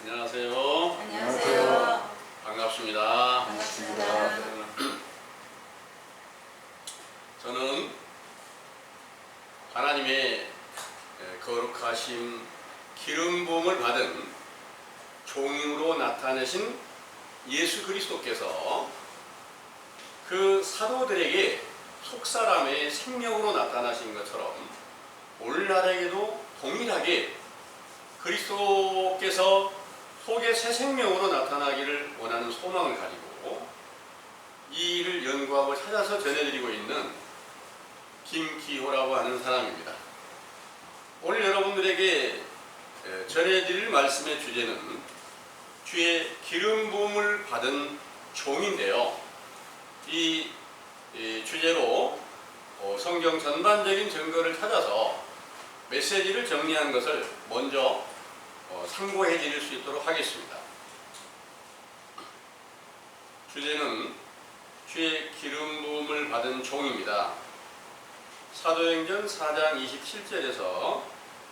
안녕하세요. 안녕하세요. 반갑습니다. 반갑습니다. 저는 하나님의 거룩하심 기름 부음을 받은 종으로 나타내신 예수 그리스도께서 그 사도들에게 속사람의 생명으로 나타나신 것처럼 오늘날에게도 동일하게 그리스도께서 속의 새 생명으로 나타나기를 원하는 소망을 가지고 이 일을 연구하고 찾아서 전해드리고 있는 김기호라고 하는 사람입니다. 오늘 여러분들에게 전해드릴 말씀의 주제는 주의 기름 부음을 받은 종인데요. 이 주제로 성경 전반적인 증거를 찾아서 메시지를 정리한 것을 먼저 상고해 드릴 수 있도록 하겠습니다. 주제는 주의 기름 부음을 받은 종입니다. 사도행전 4장 27절에서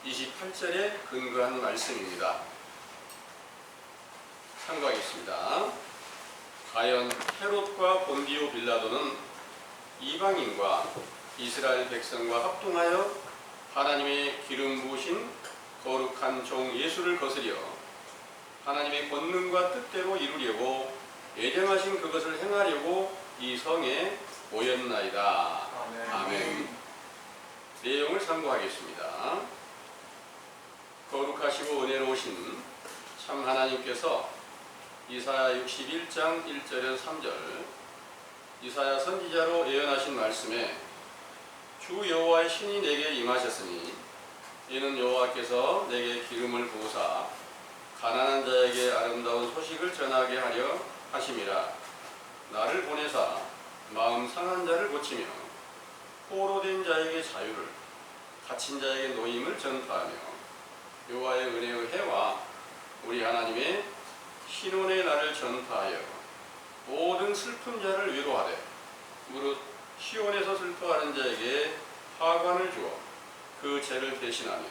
28절에 근거한 말씀입니다. 참고하겠습니다. 과연 헤롯과 본디오 빌라도는 이방인과 이스라엘 백성과 합동하여 하나님의 기름 부으신 거룩한 종 예수를 거스려 하나님의 권능과 뜻대로 이루려고 예정하신 그것을 행하려고 이 성에 모였나이다. 아멘. 내용을 참고하겠습니다. 거룩하시고 은혜로우신 참 하나님께서 이사야 61장 1절에서 3절 이사야 선지자로 예언하신 말씀에 주 여호와의 신이 내게 임하셨으니 이는 여호와께서 내게 기름을 부으사 가난한 자에게 아름다운 소식을 전하게 하려 하심이라. 나를 보내사 마음 상한 자를 고치며 포로된 자에게 자유를 갇힌 자에게 노임을 전파하며 여호와의 은혜의 해와 우리 하나님의 신원의 날을 전파하여 모든 슬픈 자를 위로하되 무릇 시온에서 슬퍼하는 자에게 화관을 주어 그 죄를 대신하며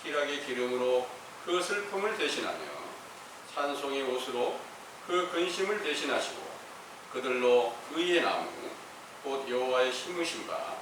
희락의 기름으로 그 슬픔을 대신하며 찬송의 옷으로 그 근심을 대신하시고 그들로 의의 나무 곧 여호와의 심으신 바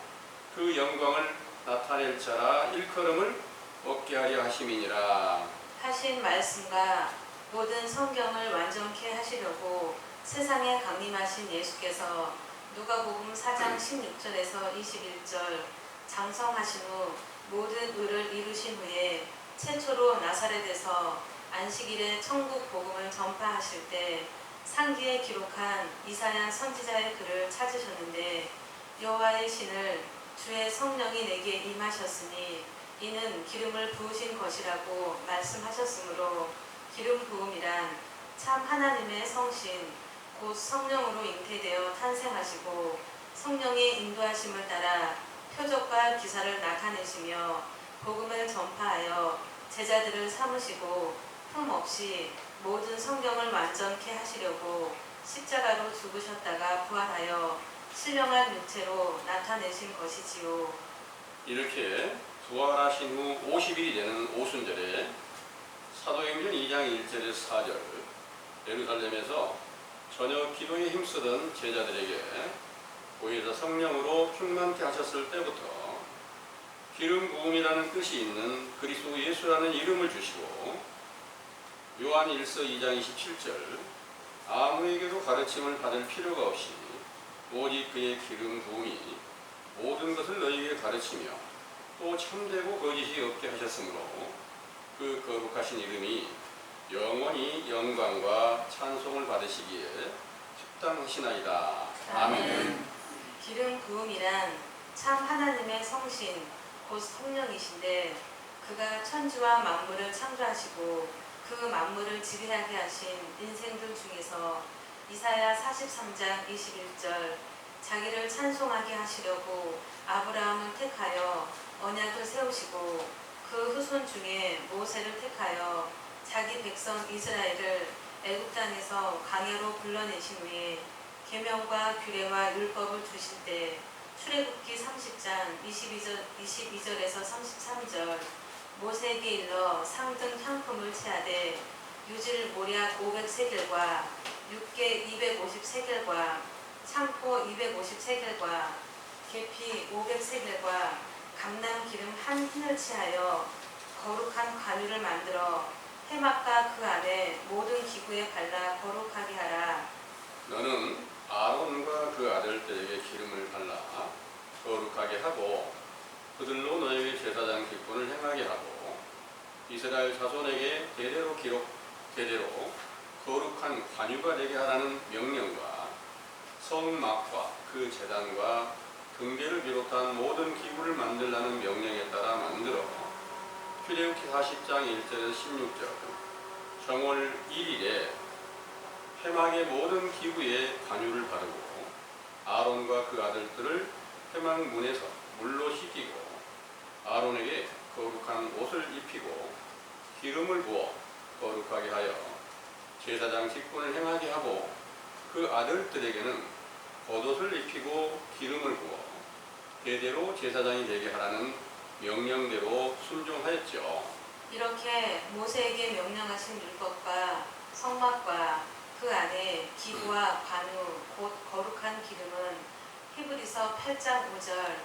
그 영광을 나타낼 자라 일컬음을 얻게 하려 하심이니라. 하신 말씀과 모든 성경을 완전케 하시려고 세상에 강림하신 예수께서 누가복음 4장 16절에서 21절 장성하신 후 모든 의를 이루신 후에 최초로 나사렛에서 안식일에 천국 복음을 전파하실 때 상기에 기록한 이사야 선지자의 글을 찾으셨는데 여호와의 신을 주의 성령이 내게 임하셨으니 이는 기름을 부으신 것이라고 말씀하셨으므로 기름 부음이란 참 하나님의 성신 곧 성령으로 잉태되어 탄생하시고 성령의 인도하심을 따라 표적과 기사를 나타내시며 복음을 전파하여 제자들을 삼으시고 흠없이 모든 성경을 완전케 하시려고 십자가로 죽으셨다가 부활하여 신령한 육체로 나타내신 것이지요. 이렇게 부활하신 후 50일이 되는 오순절에 사도행전 2장 1절에서 4절 예루살렘에서 저녁 기도에 힘쓰던 제자들에게 보혜사 성령으로 충만케 하셨을 때부터 기름 부음이라는 뜻이 있는 그리스도 예수라는 이름을 주시고 요한 1서 2장 27절 아무에게도 가르침을 받을 필요가 없이 오직 그의 기름 부음이 모든 것을 너희에게 가르치며 또 참되고 거짓이 없게 하셨으므로 그 거룩하신 이름이 영원히 영광과 찬송을 받으시기에 합당하시나이다. 아멘. 기름 부음이란 참 하나님의 성신 곧 성령이신데 그가 천지와 만물을 창조하시고 그 만물을 지배하게 하신 인생들 중에서 이사야 43장 21절 자기를 찬송하게 하시려고 아브라함을 택하여 언약을 세우시고 그 후손 중에 모세를 택하여 자기 백성 이스라엘을 애굽 땅에서 광야로 불러내신 후에 계명과 규례와 율법을 주실 때 출애굽기 30장 22절에서 33절 모세에게 일러 상등 향품을 체하되 유질 모략 500세겔과 육개 250세겔과 창포 250세겔과 계피 500세겔과 감람 기름 한 흰을 취하여 거룩한 관유를 만들어 해막과 그 안에 모든 기구에 발라 거룩하게 하라. 너는 아론과 그 아들들에게 기름을 발라 거룩하게 하고 그들로 너에게 제사장 직분을 행하게 하고 이스라엘 자손에게 대대로 거룩한 관유가 되게 하라는 명령과 성막과 그 제단과 등대를 비롯한 모든 기구를 만들라는 명령에 따라 만들어 출애굽기 40장 1절에서 16절 정월 1일에 회막의 모든 기구에 관유를 바르고 아론과 그 아들들을 회막 문에서 물로 씻기고 아론에게 거룩한 옷을 입히고 기름을 부어 거룩하게 하여 제사장 직분을 행하게 하고 그 아들들에게는 겉옷을 입히고 기름을 부어 대대로 제사장이 되게 하라는 명령대로 순종하였죠. 이렇게 모세에게 명령하신 율법과 성막과 그 안에 기구와 관유 곧 거룩한 기름은 히브리서 8장 5절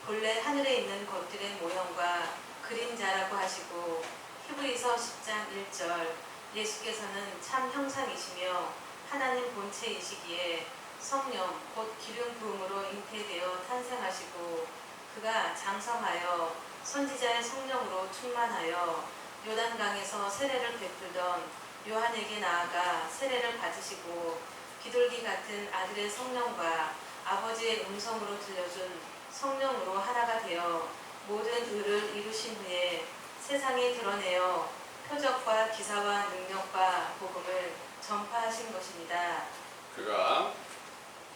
본래 하늘에 있는 것들의 모형과 그림자라고 하시고 히브리서 10장 1절 예수께서는 참 형상이시며 하나님 본체이시기에 성령 곧 기름 부음으로 잉태되어 탄생하시고 그가 장성하여 선지자의 성령으로 충만하여 요단강에서 세례를 베풀던 요한에게 나아가 세례를 받으시고 비둘기 같은 아들의 성령과 아버지의 음성으로 들려준 성령으로 하나가 되어 모든 의를 이루신 후에 세상에 드러내어 표적과 기사와 능력과 복음을 전파하신 것입니다. 그가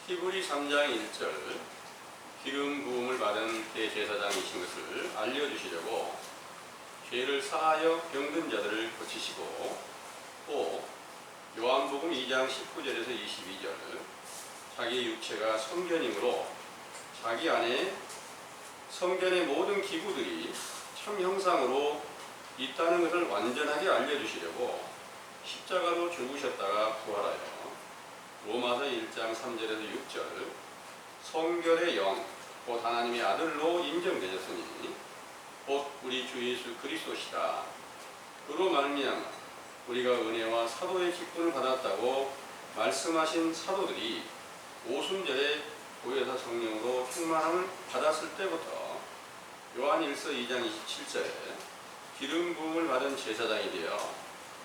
히브리 3장 1절 기름 부음을 받은 대제사장이신 것을 알려주시려고 죄를 사하여 병든 자들을 고치시고 또 요한복음 2장 19절에서 22절 자기 육체가 성전이므로 자기 안에 성전의 모든 기구들이 참 형상으로 있다는 것을 완전하게 알려주시려고 십자가로 죽으셨다가 부활하여 로마서 1장 3절에서 6절 성결의 영, 곧 하나님의 아들로 인정되셨으니 곧 우리 주 예수 그리스도시다. 그로 말미암아 우리가 은혜와 사도의 직분을 받았다고 말씀하신 사도들이 오순절에 보혜사 성령으로 충만함을 받았을 때부터 요한일서 2장 27절에 기름 부음을 받은 제사장이 되어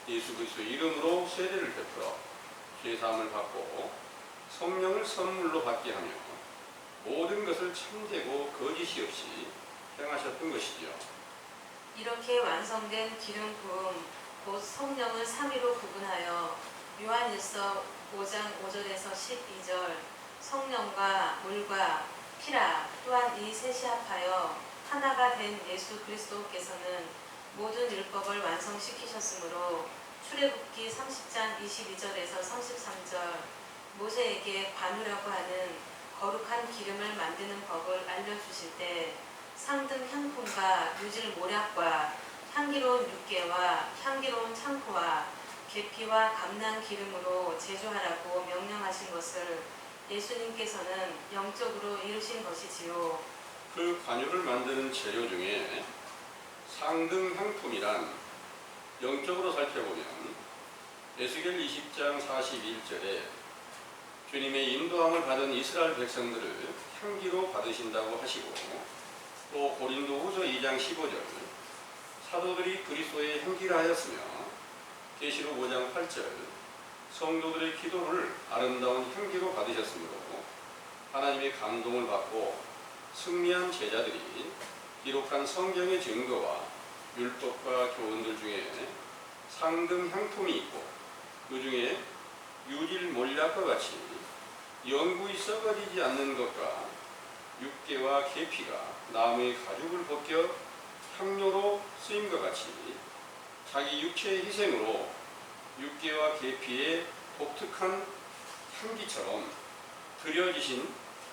예수 그리스도 이름으로 세례를 베풀어 죄사함을 받고 성령을 선물로 받게 하며 모든 것을 참되고 거짓이 없이 행하셨던 것이죠. 이렇게 완성된 기름 부음 곧 성령을 3위로 구분하여 요한일서 5장 5절에서 12절 성령과 물과 피라 또한 이 셋이 합하여 하나가 된 예수 그리스도께서는 모든 율법을 완성시키셨으므로 출애굽기 30장 22절에서 33절 모세에게 관유라고 하는 거룩한 기름을 만드는 법을 알려주실 때 상등 향품과 유질 모략과 향기로운 육개와 향기로운 창포와 계피와 감난 기름으로 제조하라고 명령하신 것을 예수님께서는 영적으로 이루신 것이지요. 그 관유를 만드는 재료 중에 상등 향품이란 영적으로 살펴보면 에스겔 20장 41절에 주님의 인도함을 받은 이스라엘 백성들을 향기로 받으신다고 하시고 또 고린도후서 2장 15절 사도들이 그리스도의 향기라 하였으며 계시록 5장 8절 성도들의 기도를 아름다운 향기로 받으셨으므로 하나님의 감동을 받고 승리한 제자들이 기록한 성경의 증거와 율법과 교훈들 중에 상등 향품이 있고 그 중에 유질 몰약과 같이 영구히 썩어지지 않는 것과 육개와 계피가 나무의 가죽을 벗겨 향료로 쓰임과 같이 자기 육체의 희생으로 육개와 계피의 독특한 향기처럼 드려지신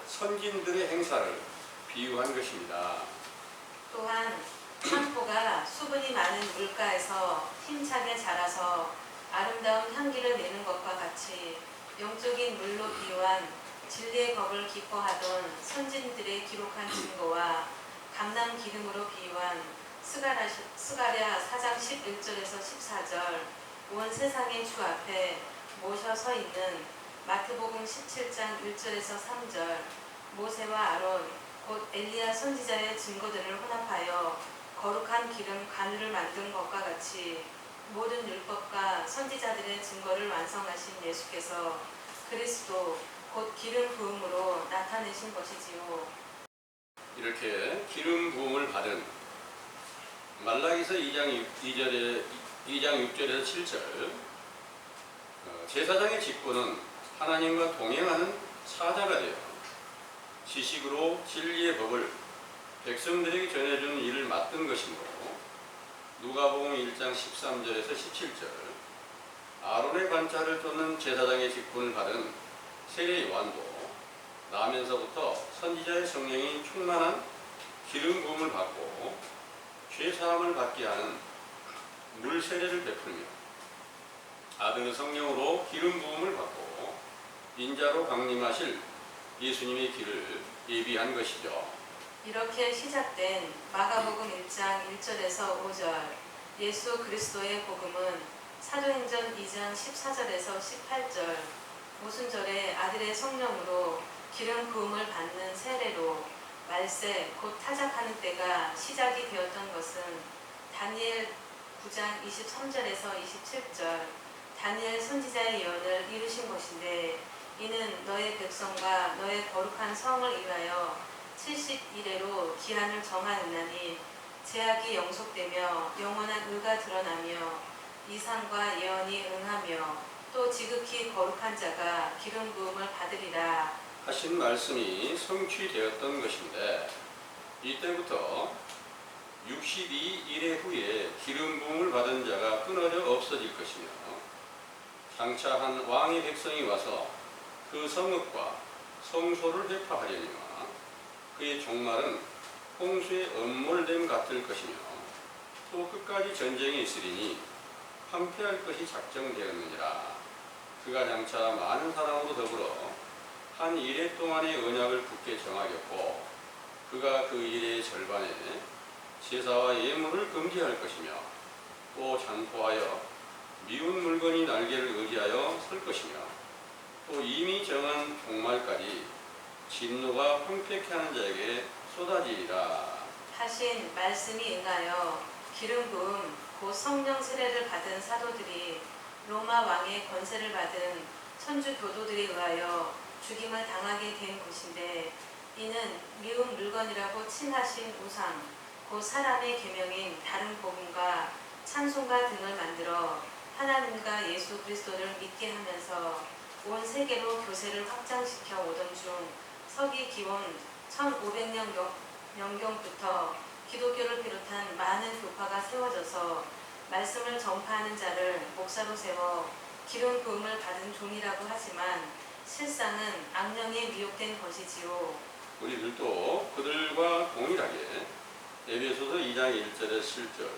선진들의 행사를 비유한 것입니다. 또한 창포가 수분이 많은 물가에서 힘차게 자라서 소리를 내는 것과 같이 영적인 물로 비유한 진리의 법을 기뻐하던 선진들의 기록한 증거와 감람 기름으로 비유한 스가랴 4장 11절에서 14절, 온 세상의 주 앞에 모셔 서 있는 마태복음 17장 1절에서 3절, 모세와 아론 곧 엘리야 선지자의 증거들을 혼합하여 거룩한 기름 관유를 만든 것과 같이 모든 율법과 선지자들의 증거를 완성하신 예수께서 그리스도 곧 기름 부음으로 나타내신 것이지요. 이렇게 기름 부음을 받은 말라기서 2장 6절에서 7절, 제사장의 직분은 하나님과 동행하는 사자가 되어 지식으로 진리의 법을 백성들에게 전해주는 일을 맡은 것이므로 누가복음 1장 13절에서 17절, 아론의 관차를 쫓는 제사장의 직분을 받은 세례 요한도 나면서부터 선지자의 성령이 충만한 기름 부음을 받고 죄 사함을 받게 하는 물 세례를 베풀며 아들 성령으로 기름 부음을 받고 인자로 강림하실 예수님의 길을 예비한 것이죠. 이렇게 시작된 마가복음 1장 1절에서 5절, 예수 그리스도의 복음은 사도행전 2장 14절에서 18절, 모순절에 아들의 성령으로 기름 부음을 받는 세례로 말세 곧 타작하는 때가 시작이 되었던 것은 다니엘 9장 23절에서 27절, 다니엘 선지자의 예언을 이루신 것인데, 이는 너의 백성과 너의 거룩한 성을 위하여 70일에로 기한을 정하였나니 제약이 영속되며 영원한 의가 드러나며 이상과 예언이 응하며 또 지극히 거룩한 자가 기름 부음을 받으리라 하신 말씀이 성취되었던 것인데, 이때부터 62일 후에 기름 부음을 받은 자가 끊어져 없어질 것이며 장차 한 왕의 백성이 와서 그 성읍과 성소를 회파하려니와 그의 종말은 홍수의 엄몰됨 같을 것이며 또 끝까지 전쟁이 있으리니 황폐할 것이 작정되었느니라. 그가 장차 많은 사람으로 더불어 한 이레 동안의 언약을 굳게 정하겠고 그가 그 이레의 절반에 제사와 예물을 금지할 것이며 또 잔포하여 미운 물건이 날개를 의지하여 설 것이며 또 이미 정한 종말까지 진노가 황폐케 하는 자에게 쏟아지리라 하신 말씀이 응하여 기름 부음 곧 성령 세례를 받은 사도들이 로마 왕의 권세를 받은 천주 교도들에 의하여 죽임을 당하게 된 곳인데, 이는 미운 물건이라고 칭하신 우상 곧 사람의 계명인 다른 복음과 찬송가 등을 만들어 하나님과 예수 그리스도를 믿게 하면서 온 세계로 교세를 확장시켜 오던 중 서기 기원 1500년경부터 기독교를 비롯한 많은 교파가 세워져서 말씀을 전파하는 자를 목사로 세워 기름 부음을 받은 종이라고 하지만 실상은 악령에 미혹된 것이지요. 우리들도 그들과 동일하게 에베소서 2장 1절에 7절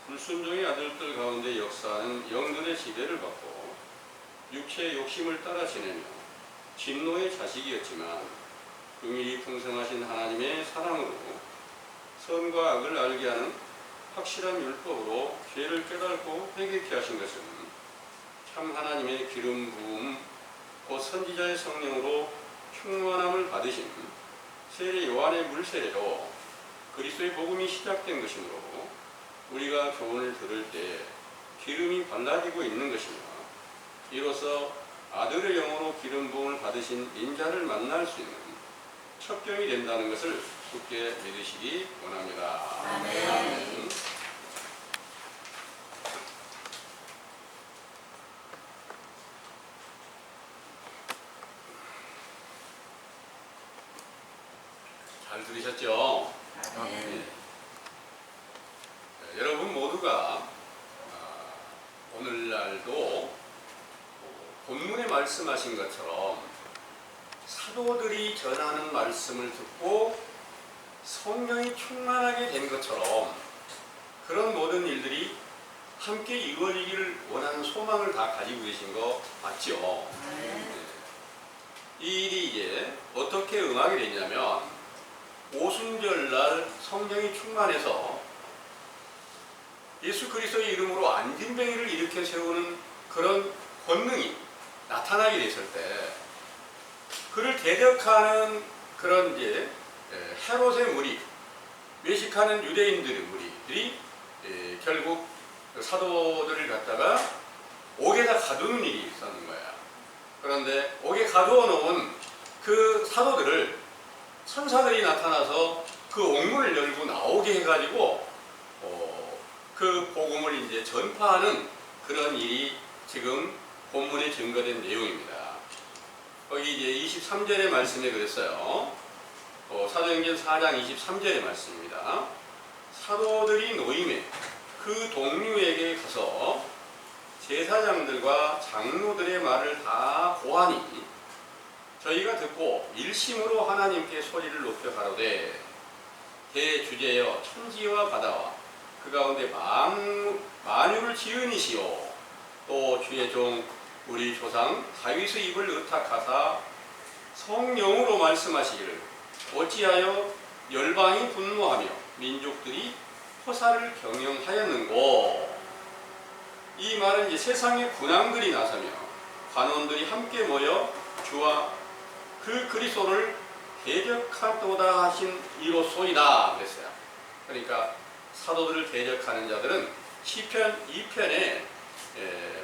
불순종의 아들들 가운데 역사하는 영들의 지배를 받고 육체의 욕심을 따라 지내며 진노의 자식이었지만 긍휼이 풍성하신 하나님의 사랑으로 선과 악을 알게 하는 확실한 율법으로 죄를 깨닫고 회개케 하신 것은 참 하나님의 기름 부음 곧 선지자의 성령으로 충만함을 받으신 세례 요한의 물세례로 그리스도의 복음이 시작된 것이므로 우리가 교훈을 들을 때 기름이 발라지고 있는 것이며 이로써 아들의 영으로 기름 부음을 받으신 인자를 만날 수 있는 첩경이 된다는 것을 굳게 믿으시기 원합니다. 아멘. 잘 들으셨죠? 아멘. 여러분 모두가 오늘날도 본문에 말씀하신 것처럼 사도들이 전하는 말씀을 듣고 성령이 충만하게 된 것처럼 그런 모든 일들이 함께 이루어지기를 원하는 소망을 다 가지고 계신 거 맞죠? 이 일이 이제 어떻게 응하게 됐냐면 오순절날 성령이 충만해서 예수 그리스도의 이름으로 안진뱅이를 일으켜 세우는 그런 권능이 나타나게 됐을 때 그를 대적하는 그런 이제 헤롯의 무리, 외식하는 유대인들의 무리들이 결국 사도들을 갖다가 옥에다 가두는 일이 있었는 거야. 그런데 옥에 가두어 놓은 그 사도들을 천사들이 나타나서 그 옥문을 열고 나오게 해가지고 그 복음을 이제 전파하는 그런 일이 지금 본문에 증거된 내용입니다. 거기 이제 23절의 말씀에 그랬어요. 사도행전 4장 23절의 말씀입니다. 사도들이 노임에 그 동류에게 가서 제사장들과 장로들의 말을 다 고하니 저희가 듣고 일심으로 하나님께 소리를 높여 가로되 대주제여 천지와 바다와 그 가운데 만유를 지으니시오 또 주의 종 우리 조상 다윗의 입을 의탁하사 성령으로 말씀하시기를 어찌하여 열방이 분노하며 민족들이 포사를 경영하였는고. 이 말은 이제 세상의 군왕들이 나서며 관원들이 함께 모여 주와 그 그리스도를 대적하도다 하신 이로소이다 그랬어요. 그러니까 사도들을 대적하는 자들은 시편 2편에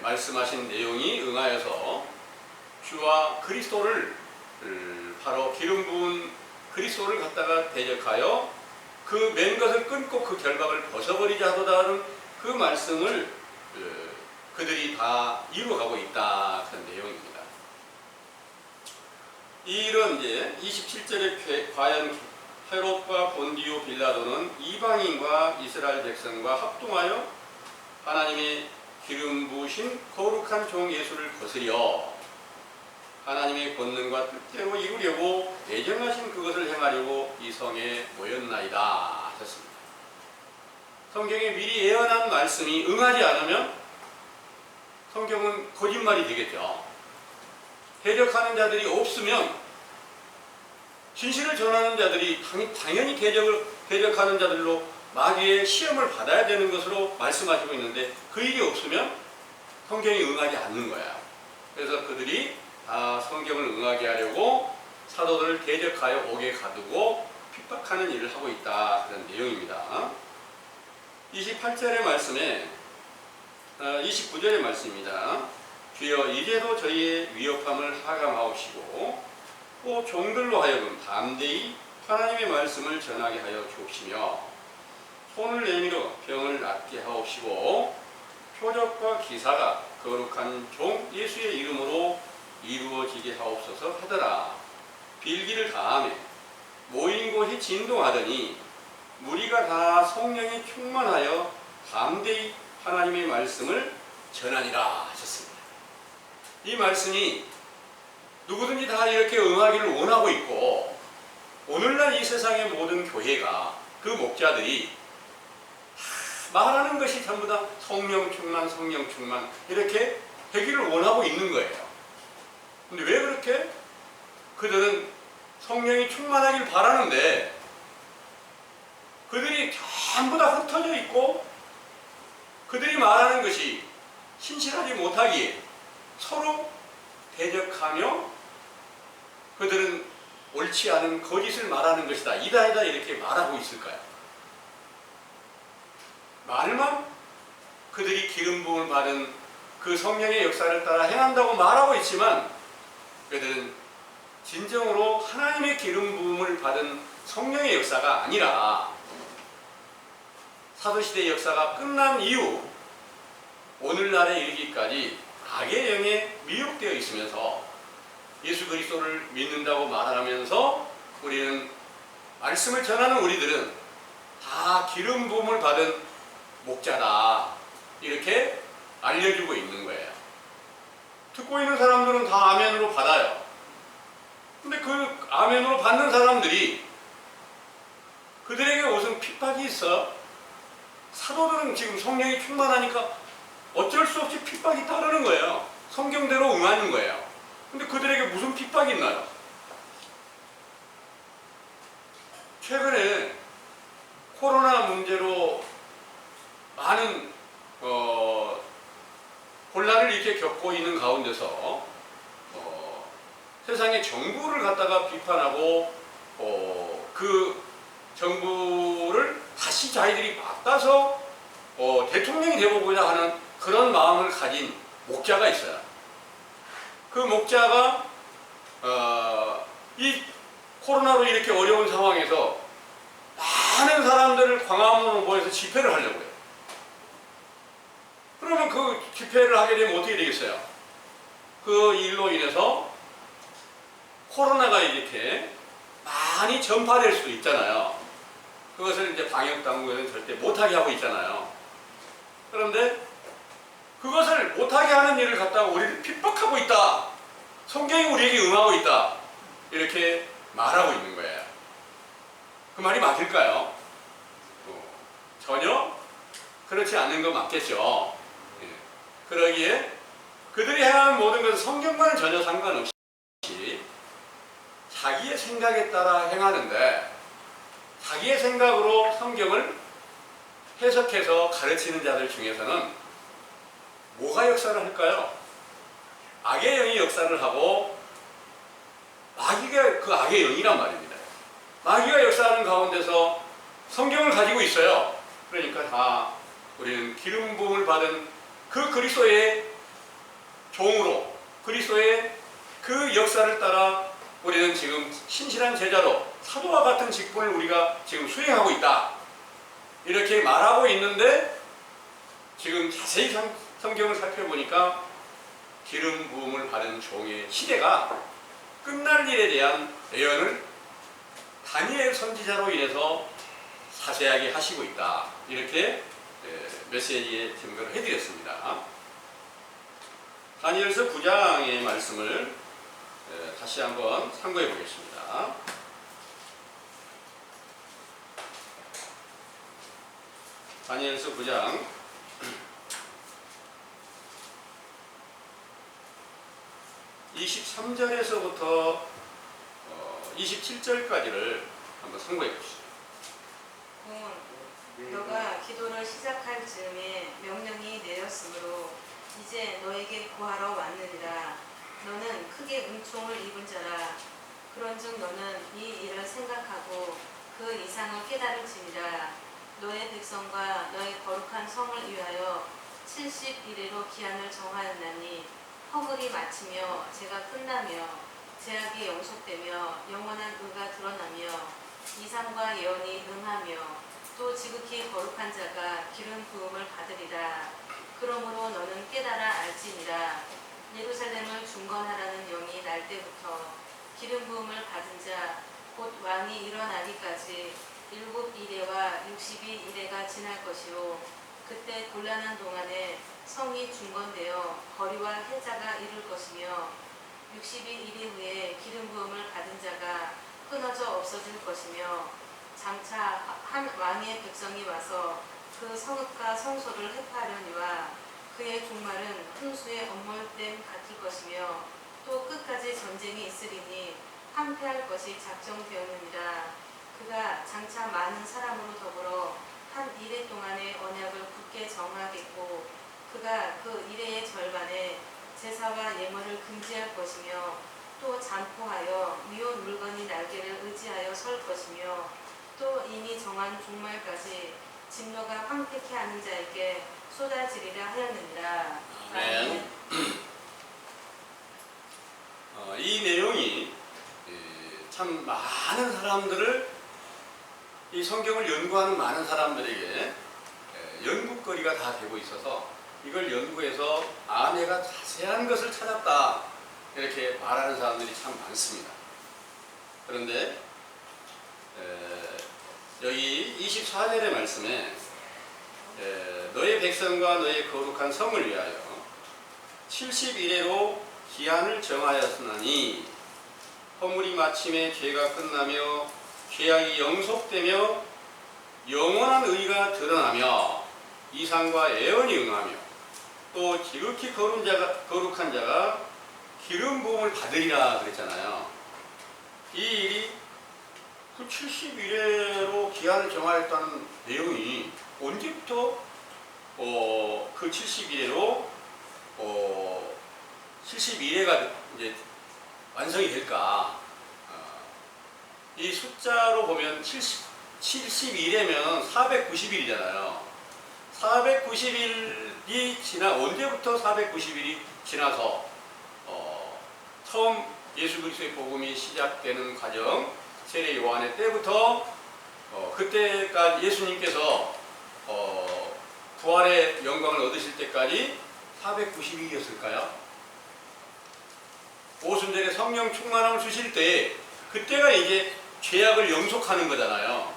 말씀하신 내용이 응하여서 주와 그리스도를 바로 기름 부은 그리스도를 갖다가 대적하여 그 맨 것을 끊고 그 결박을 벗어버리자 하도다 하는 그 말씀을 그들이 다 이루어가고 있다 그런 내용입니다. 이 일은 이제 27절에 과연 헤롯과 본디오 빌라도는 이방인과 이스라엘 백성과 합동하여 하나님의 기름 부으신 거룩한 종 예수를 거스려 하나님의 권능과 뜻대로 이루려고 예정하신 그것을 행하려고 이 성에 모였나이다 하셨습니다. 성경에 미리 예언한 말씀이 응하지 않으면 성경은 거짓말이 되겠죠. 대적하는 자들이 없으면 진실을 전하는 자들이 당연히 대적하는 자들로 마귀의 시험을 받아야 되는 것으로 말씀하시고 있는데 그 일이 없으면 성경이 응하지 않는 거야. 그래서 그들이 다 성경을 응하게 하려고 사도들을 대적하여 옥에 가두고 핍박하는 일을 하고 있다 그런 내용입니다. 28절의 말씀에 29절의 말씀입니다. 주여 이제도 저희의 위협함을 하감하옵시고 또 종들로 하여금 담대히 하나님의 말씀을 전하게 하여 주옵시며 손을 내밀어 병을 낫게 하옵시고 표적과 기사가 거룩한 종 예수의 이름으로 이루어지게 하옵소서 하더라. 빌기를 다하며 모인 곳이 진동하더니 무리가 다 성령에 충만하여 담대히 하나님의 말씀을 전하니라 하셨습니다. 이 말씀이 누구든지 다 이렇게 응하기를 원하고 있고 오늘날 이 세상의 모든 교회가 그 목자들이 말하는 것이 전부 다 성령 충만 이렇게 되기를 원하고 있는 거예요. 근데 왜 그렇게? 그들은 성령이 충만하길 바라는데 그들이 전부 다 흩어져 있고 그들이 말하는 것이 신실하지 못하기에 서로 대적하며 그들은 옳지 않은 거짓을 말하는 것이다. 이다이다 이렇게 말하고 있을까요? 말만 그들이 기름 부음을 받은 그 성령의 역사를 따라 행한다고 말하고 있지만 그들은 진정으로 하나님의 기름 부음을 받은 성령의 역사가 아니라 사도시대의 역사가 끝난 이후 오늘날에 이르기까지 악의 영에 미혹되어 있으면서 예수 그리스도를 믿는다고 말하면서 우리는 말씀을 전하는 우리들은 다 기름 부음을 받은 목자다 이렇게 알려주고 있는 거예요. 듣고 있는 사람들은 다 아멘으로 받아요. 근데 그 아멘으로 받는 사람들이 그들에게 무슨 핍박이 있어? 사도들은 지금 성령이 충만하니까 어쩔 수 없이 핍박이 따르는 거예요. 성경대로 응하는 거예요. 근데 그들에게 무슨 핍박이 있나요? 최근에 코로나 문제로 많은 혼란을 이렇게 겪고 있는 가운데서 세상의 정부를 갖다가 비판하고 그 정부를 다시 자기들이 바꿔서 대통령이 되어보고자 하는 그런 마음을 가진 목자가 있어요. 그 목자가 이 코로나로 이렇게 어려운 상황에서 많은 사람들을 광화문으로 모여서 집회를 하려고 해요. 그러면 그 집회를 하게 되면 어떻게 되겠어요? 그 일로 인해서 코로나가 이렇게 많이 전파될 수도 있잖아요. 그것을 이제 방역당국에서는 절대 못하게 하고 있잖아요. 그런데 그것을 못하게 하는 일을 갖다가 우리를 핍박하고 있다. 성경이 우리에게 응하고 있다. 이렇게 말하고 있는 거예요. 그 말이 맞을까요? 전혀 그렇지 않는 거 맞겠죠. 예. 그러기에 그들이 행하는 모든 것은 성경과는 전혀 상관없이 자기의 생각에 따라 행하는데 자기의 생각으로 성경을 해석해서 가르치는 자들 중에서는 뭐가 역사를 할까요? 악의 영이 역사를 하고 마귀가 그 악의 영이란 말입니다. 마귀가 역사하는 가운데서 성경을 가지고 있어요. 그러니까 다 우리는 기름 부음을 받은 그 그리스도의 종으로 그리스도의 그 역사를 따라 우리는 지금 신실한 제자로 사도와 같은 직분을 우리가 지금 수행하고 있다. 이렇게 말하고 있는데 지금 자세히 성경을 살펴보니까 기름 부음을 받은 종의 시대가 끝날 일에 대한 예언을 다니엘 선지자로 인해서 자세하게 하시고 있다. 이렇게 메시지에 증거를 해드렸습니다. 다니엘서 9장의 말씀을 다시 한번 참고해 보겠습니다. 다니엘서 9장 23절에서부터 27절까지를 한번 참고해 보시죠. 너가 기도를 시작할 즈음에 명령이 내렸으므로 이제 너에게 구하러 왔느니라. 너는 크게 은총을 입은 자라. 그런즉 너는 이 일을 생각하고 그 이상을 깨달을지니라. 너의 백성과 너의 거룩한 성을 위하여 70일에로 기한을 정하였나니 허물이 마치며 제가 끝나며 제약이 영속되며 영원한 의가 드러나며 이상과 예언이 응하며 또 지극히 거룩한 자가 기름 부음을 받으리라. 그러므로 너는 깨달아 알지니라. 예루살렘을 중건하라는 영이 날 때부터 기름 부음을 받은 자 곧 왕이 일어나기까지 7이레와 62이레가 지날 것이요 그때 곤란한 동안에 성이 중건되어 거리와 해자가 이룰 것이며 62이레 후에 기름 부음을 받은 자가 끊어져 없어질 것이며 장차 한 왕의 백성이 와서 그 성읍과 성소를 해파하려니와 그의 종말은 홍수의 엄몰됨 같을 것이며 또 끝까지 전쟁이 있으리니 항패할 것이 작정되었느니라. 그가 장차 많은 사람으로 더불어 한 이레 동안의 언약을 굳게 정하겠고 그가 그 이레의 절반에 제사와 예물을 금지할 것이며 또 잠포하여 미운 물건이 날개를 의지하여 설 것이며 또 이미 정한 종말까지 진노가 황폐케 하는 자에게 쏟아지리라 하였느니라. 아멘. 이 내용이 참 많은 사람들을 이 성경을 연구하는 많은 사람들에게 연구거리가 다 되고 있어서 이걸 연구해서 내가 자세한 것을 찾았다 이렇게 말하는 사람들이 참 많습니다. 그런데 여기 24절의 말씀에 너의 백성과 너의 거룩한 성을 위하여 70일에로 기한을 정하였으나니 허물이 마침에 죄가 끝나며 죄악이 영속되며 영원한 의가 드러나며 이상과 예언이 응하며 또 지극히 거룩한 자가 기름 부음을 받으리라 그랬잖아요. 이 일이 그 70일에로 기한을 정하였다는 내용이 언제부터 그 70일에로 71회가 이제 완성이 될까? 이 숫자로 보면 71회면 490일이잖아요. 490일이 언제부터 490일이 지나서 처음 예수 그리스도의 복음이 시작되는 과정, 세례 요한의 때부터 그때까지 예수님께서 부활의 영광을 얻으실 때까지 490일이었을까요? 오순절에 성령 충만함을 주실 때 그때가 이제 죄악을 영속하는 거잖아요.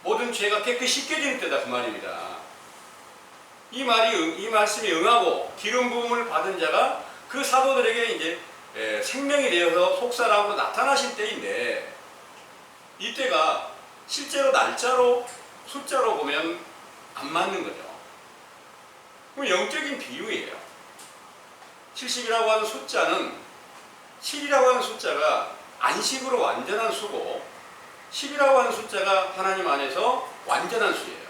모든 죄가 깨끗이 씻겨지는 때다 그 말입니다. 이 말씀이 응하고 기름 부음을 받은 자가 그 사도들에게 이제 생명이 되어서 속사람으로 나타나실 때인데, 이때가 실제로 날짜로 숫자로 보면 안 맞는 거죠. 그럼 영적인 비유예요. 70이라고 하는 숫자는 7이라고 하는 숫자가 안식으로 완전한 수고, 10이라고 하는 숫자가 하나님 안에서 완전한 수예요.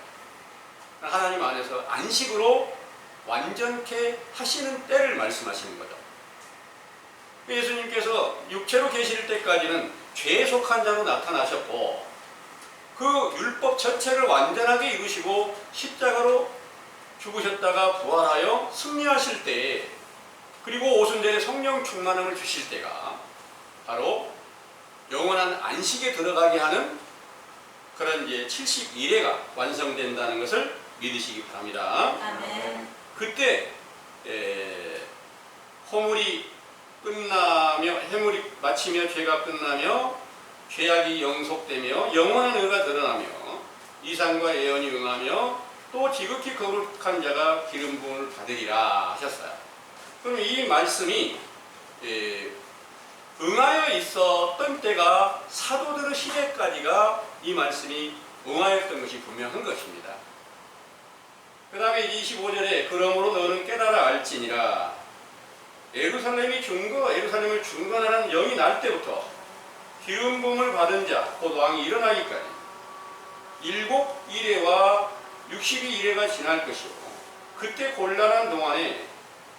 하나님 안에서 안식으로 완전케 하시는 때를 말씀하시는 거죠. 예수님께서 육체로 계실 때까지는 죄에 속한 자로 나타나셨고, 그 율법 전체를 완전하게 이루시고 십자가로 죽으셨다가 부활하여 승리하실 때, 그리고 오순절에 성령 충만함을 주실 때가 바로 영원한 안식에 들어가게 하는 그런 이제 71회가 완성된다는 것을 믿으시기 바랍니다. 아멘. 그때 허물이 끝나며, 해물이 마치며 죄가 끝나며 죄악이 영속되며 영원한 의가 드러나며 이상과 예언이 응하며 또 지극히 거룩한 자가 기름 부음을 받으리라 하셨어요. 그럼 이 말씀이 응하여 있었던 때가 사도들의 시대까지가 이 말씀이 응하였던 것이 분명한 것입니다. 그 다음에 25절에 그러므로 너는 깨달아 알지니라. 예루살렘을 중건하는 영이 날 때부터 기름 부음을 받은 자 곧 왕이 일어나기까지 7일회와 62일회가 지날 것이고, 그때 곤란한 동안에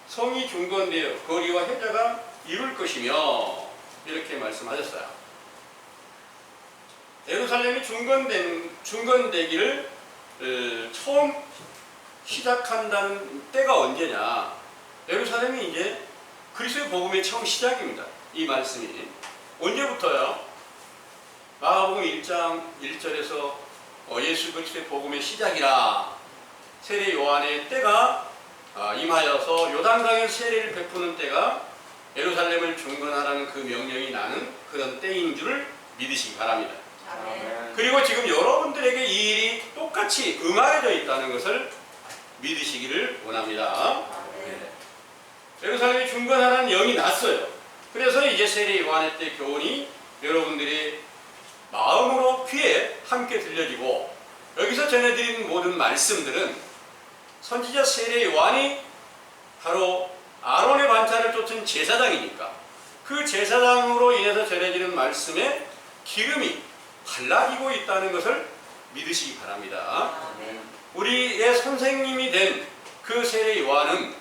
성이 중건되어 거리와 해자가 이룰 것이며, 이렇게 말씀하셨어요. 예루살렘이 중건되기를 처음 시작한다는 때가 언제냐? 예루살렘이 이제 그리스도의 복음의 처음 시작입니다. 이 말씀이 언제부터요? 마가복음 1장 1절에서 예수 그리스도의 복음의 시작이라, 세례 요한의 때가 임하여서 요단강에 세례를 베푸는 때가 예루살렘을 중건하라는 그 명령이 나는 그런 때인 줄을 믿으시기 바랍니다. 아멘. 그리고 지금 여러분들에게 이 일이 똑같이 응하여져 있다는 것을 믿으시기를 원합니다. 아멘. 예루살렘이 중건하라는 영이 났어요. 그래서 이제 세례 요한의 때 교훈이 여러분들의 마음으로 귀에 함께 들려지고, 여기서 전해드린 모든 말씀들은 선지자 세례 요한이 바로 아론의 반차를 쫓은 제사장이니까 그 제사장으로 인해서 전해지는 말씀에 기름이 발라지고 있다는 것을 믿으시기 바랍니다. 아멘. 우리의 선생님이 된 그 세례 요한은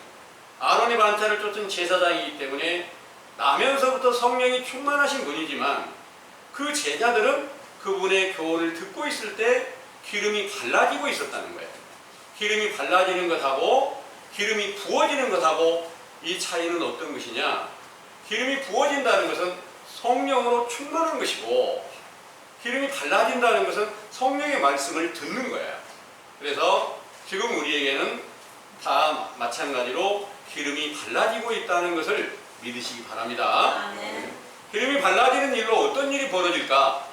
아론의 반차를 쫓은 제사장이기 때문에 나면서부터 성령이 충만하신 분이지만, 그 제자들은 그분의 교훈을 듣고 있을 때 기름이 발라지고 있었다는 거예요. 기름이 발라지는 것하고 기름이 부어지는 것하고 이 차이는 어떤 것이냐? 기름이 부어진다는 것은 성령으로 충만한 것이고, 기름이 발라진다는 것은 성령의 말씀을 듣는 거예요. 그래서 지금 우리에게는 다 마찬가지로 기름이 발라지고 있다는 것을 믿으시기 바랍니다. 아멘. 기름이 발라지는 일로 어떤 일이 벌어질까?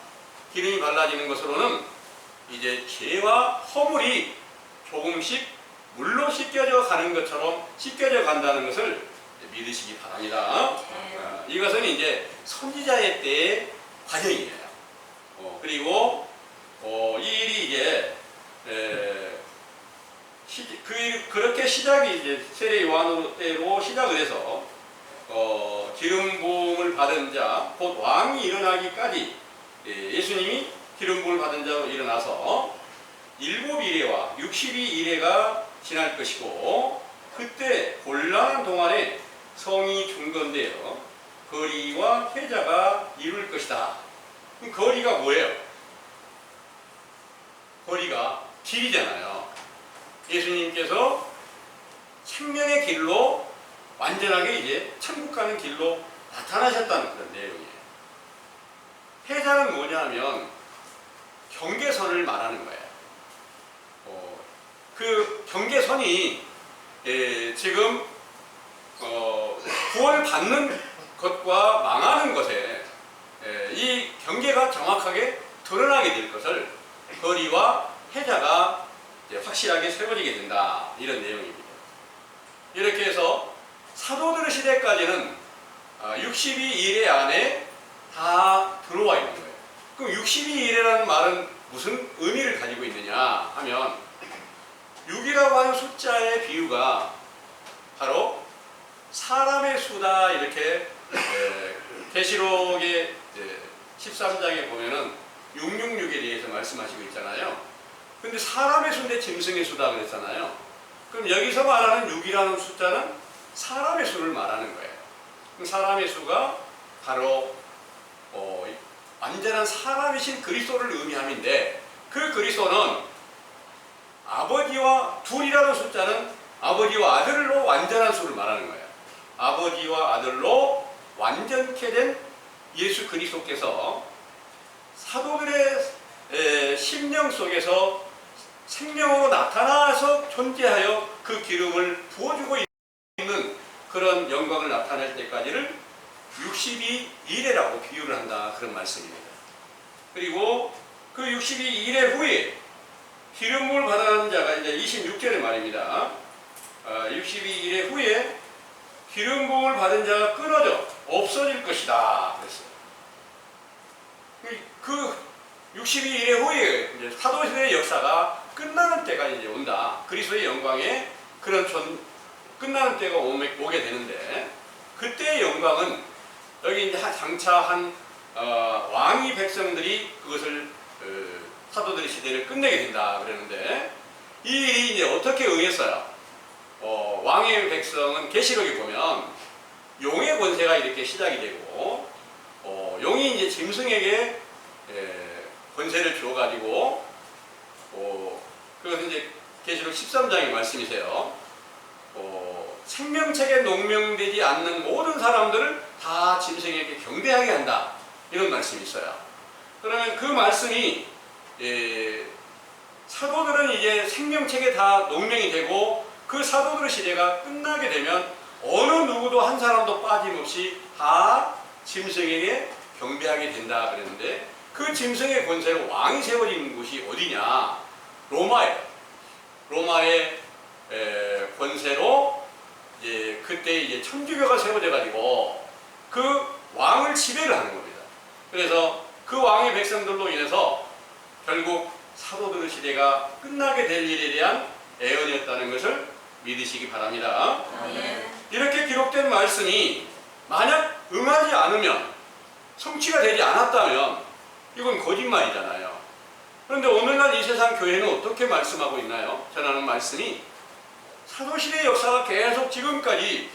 기름이 발라지는 것으로는 이제 죄와 허물이 조금씩 물로 씻겨져 가는 것처럼 씻겨져 간다는 것을 믿으시기 바랍니다. 이것은 이제 선지자의 때의 과정이에요. 그리고 이 일이 이제 그렇게 시작이 이제 세례 요한 때로 시작을 해서 기름 부음을 받은 자, 곧 왕이 일어나기까지 예수님이 기름 부음을 받은 자로 일어나서 7이레와 62이레가 지날 것이고, 그때 곤란한 동안에 성이 중건되어 거리와 회자가 이룰 것이다. 거리가 뭐예요? 거리가 길이잖아요. 예수님께서 생명의 길로 완전하게 이제 천국 가는 길로 나타나셨다는 그런 내용이에요. 회자는 뭐냐 하면 경계선을 말하는 거예요. 그 경계선이 지금 구원받는 것과 망하는 것에 이 경계가 정확하게 드러나게 될 것을 거리와 회자가 확실하게 세워지게 된다, 이런 내용입니다. 이렇게 해서 사도들의 시대까지는 62일의 안에 다 들어와 있는 거예요. 그럼 62일이라는 말은 무슨 의미를 가지고 있느냐 하면, 6이라고 하는 숫자의 비유가 바로 사람의 수다, 이렇게 계시록의 13장에 보면은 666에 대해서 말씀하시고 있잖아요. 근데 사람의 수인데 짐승의 수다 그랬잖아요. 그럼 여기서 말하는 6이라는 숫자는 사람의 수를 말하는 거예요. 그럼 사람의 수가 바로 완전한 사람이신 그리스도를 의미함인데, 그 그리스도는 아버지와 둘이라는 숫자는 아버지와 아들로 완전한 수를 말하는 거예요. 아버지와 아들로 완전케 된 예수 그리스도께서 사도들의 심령 속에서 생명으로 나타나서 존재하여 그 기름을 부어주고 있는 그런 영광을 나타낼 때까지를 62일이라고 비유를 한다, 그런 말씀입니다. 그리고 그 62일의 후에 기름 부음을 받은 자가 이제 26절의 말입니다. 62일의 후에 기름 부음을 받은 자가 끊어져 없어질 것이다 그랬어요. 그 62일의 후에 이제 사도시대의 역사가 끝나는 때가 이제 온다. 그리스도의 영광에 그런 끝나는 때가 오게 되는데, 그때의 영광은 여기 이제 장차 한 왕이 백성들이 그것을 사도들의 시대를 끝내게 된다 그러는데, 이 일이 이제 어떻게 응했어요? 왕의 백성은 계시록에 보면 용의 권세가 이렇게 시작이 되고, 용이 이제 짐승에게 권세를 주어가지고, 그것은 이제 계시록 13장의 말씀이세요. 생명책에 농명되지 않는 모든 사람들을 다 짐승에게 경배하게 한다, 이런 말씀이 있어요. 그러면 그 말씀이 사도들은 이제 생명책에 다 농명이 되고, 그 사도들의 시대가 끝나게 되면 어느 누구도 한 사람도 빠짐없이 다 짐승에게 경배하게 된다 그랬는데, 그 짐승의 권세로 왕이 세워진 곳이 어디냐? 로마예요. 로마의 권세로 그때 이제 천주교가 세워져 가지고 그 왕을 지배를 하는 겁니다. 그래서 그 왕의 백성들로 인해서 결국 사도들의 시대가 끝나게 될 일에 대한 예언이었다는 것을 믿으시기 바랍니다. 이렇게 기록된 말씀이 만약 응하지 않으면, 성취가 되지 않았다면 이건 거짓말이잖아요. 그런데 오늘날 이 세상 교회는 어떻게 말씀하고 있나요? 전하는 말씀이 사도시대의 역사가 계속 지금까지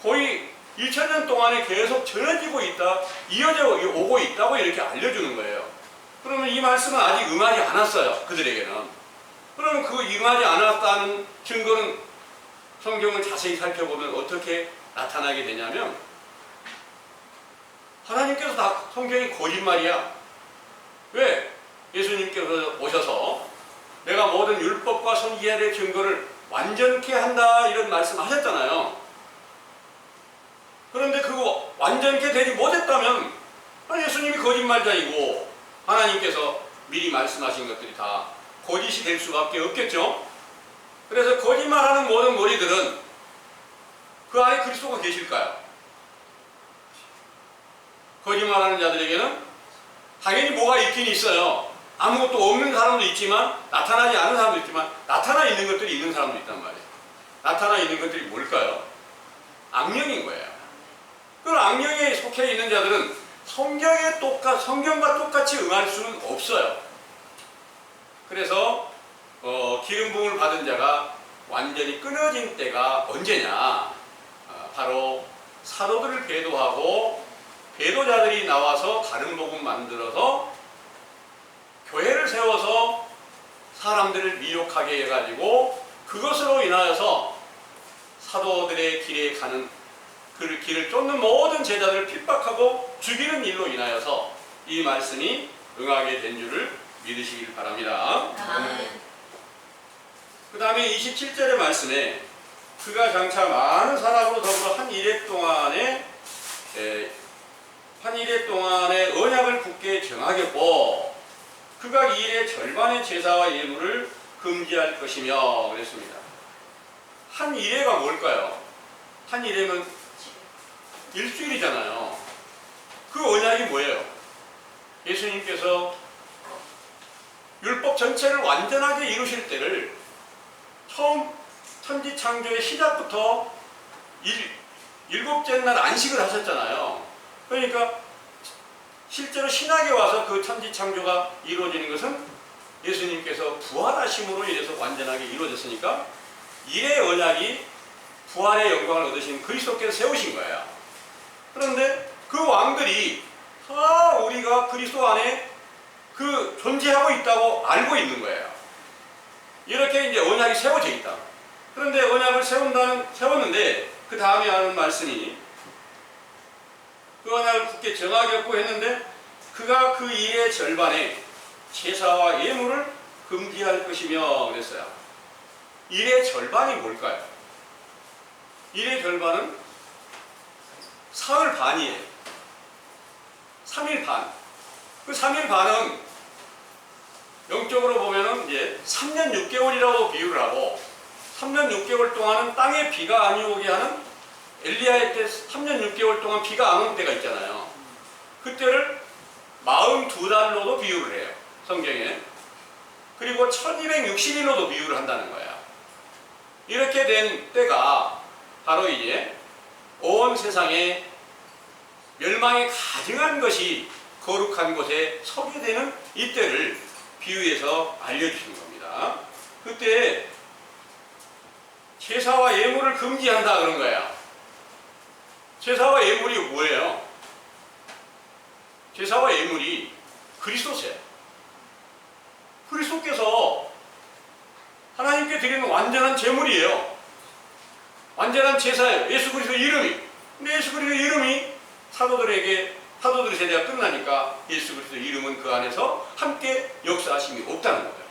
거의 2000년 동안에 계속 전해지고 있다, 이어져 오고 있다고 이렇게 알려주는 거예요. 그러면 이 말씀은 아직 응하지 않았어요, 그들에게는. 그러면 그 응하지 않았다는 증거는 성경을 자세히 살펴보면 어떻게 나타나게 되냐면, 하나님께서 다 성경이 거짓말이야. 왜? 예수님께서 오셔서 내가 모든 율법과 선지자의 증거를 완전케 한다, 이런 말씀 하셨잖아요. 그런데 그거 완전케 되지 못했다면 예수님이 거짓말자이고 하나님께서 미리 말씀하신 것들이 다 거짓이 될 수밖에 없겠죠. 그래서 거짓말하는 모든 머리들은 그 안에 그리스도가 계실까요? 거짓말하는 자들에게는 당연히 뭐가 있긴 있어요. 아무것도 없는 사람도 있지만 나타나지 않은 사람도 있지만 나타나 있는 것들이 있는 사람도 있단 말이에요. 나타나 있는 것들이 뭘까요? 악령인 거예요. 그런 악령에 속해 있는 자들은 성경과 똑같이 응할 수는 없어요. 그래서 기름 부음을 받은 자가 완전히 끊어진 때가 언제냐? 바로 사도들을 배도하고 배도자들이 나와서 다른 복음 만들어서 교회를 세워서 사람들을 미혹하게 해가지고 그것으로 인하여서 사도들의 길에 가는 그 길을 쫓는 모든 제자들을 핍박하고 죽이는 일로 인하여서 이 말씀이 응하게 된 줄을 믿으시길 바랍니다. 그 다음에 27절의 말씀에 그가 장차 많은 사람으로 더불어 한 이래 동안의 언약을 굳게 정하겠고 그가 이 일의 절반의 제사와 예물을 금지할 것이며 그랬습니다. 한 이래가 뭘까요? 한 이래면 일주일이잖아요. 그 언약이 뭐예요? 예수님께서 율법 전체를 완전하게 이루실 때를 처음 천지 창조의 시작부터 일곱째 날 안식을 하셨잖아요. 그러니까 실제로 신학에 와서 그 천지 창조가 이루어지는 것은 예수님께서 부활하심으로 인해서 완전하게 이루어졌으니까 일의 언약이 부활의 영광을 얻으신 그리스도께서 세우신 거예요. 그런데 그 왕들이 다 우리가 그리스도 안에 그 존재하고 있다고 알고 있는 거예요. 이렇게 이제 언약이 세워져 있다. 그런데 언약을 세웠는데 그 다음에 하는 말씀이 그 언약을 굳게 정하겠고 했는데 그가 그 일의 절반에 제사와 예물을 금지할 것이며 그랬어요. 일의 절반이 뭘까요? 일의 절반은 사흘 반이에요. 3일 반. 그 3일 반은 영적으로 보면은 이제 3년 6개월이라고 비유를 하고 3년 6개월 동안은 땅에 비가 안 오게 하는 엘리야의 때 3년 6개월 동안 비가 안 올 때가 있잖아요. 그때를 42달로도 비유를 해요. 성경에. 그리고 1260일로도 비유를 한다는 거예요. 이렇게 된 때가 바로 이제 온 세상에 멸망에 가증한 것이 거룩한 곳에 서게 되는 이때를 비유해서 알려주시는 겁니다. 그때 제사와 예물을 금지한다 그런 거예요. 제사와 예물이 뭐예요? 제사와 예물이 그리스도세요. 그리스도께서 하나님께 드리는 완전한 제물이에요. 완전한 제사예요. 예수 그리스도 이름이. 근데 예수 그리스도 이름이 사도들의 세대가 끝나니까 예수 그리스도 이름은 그 안에서 함께 역사하심이 없다는 거예요.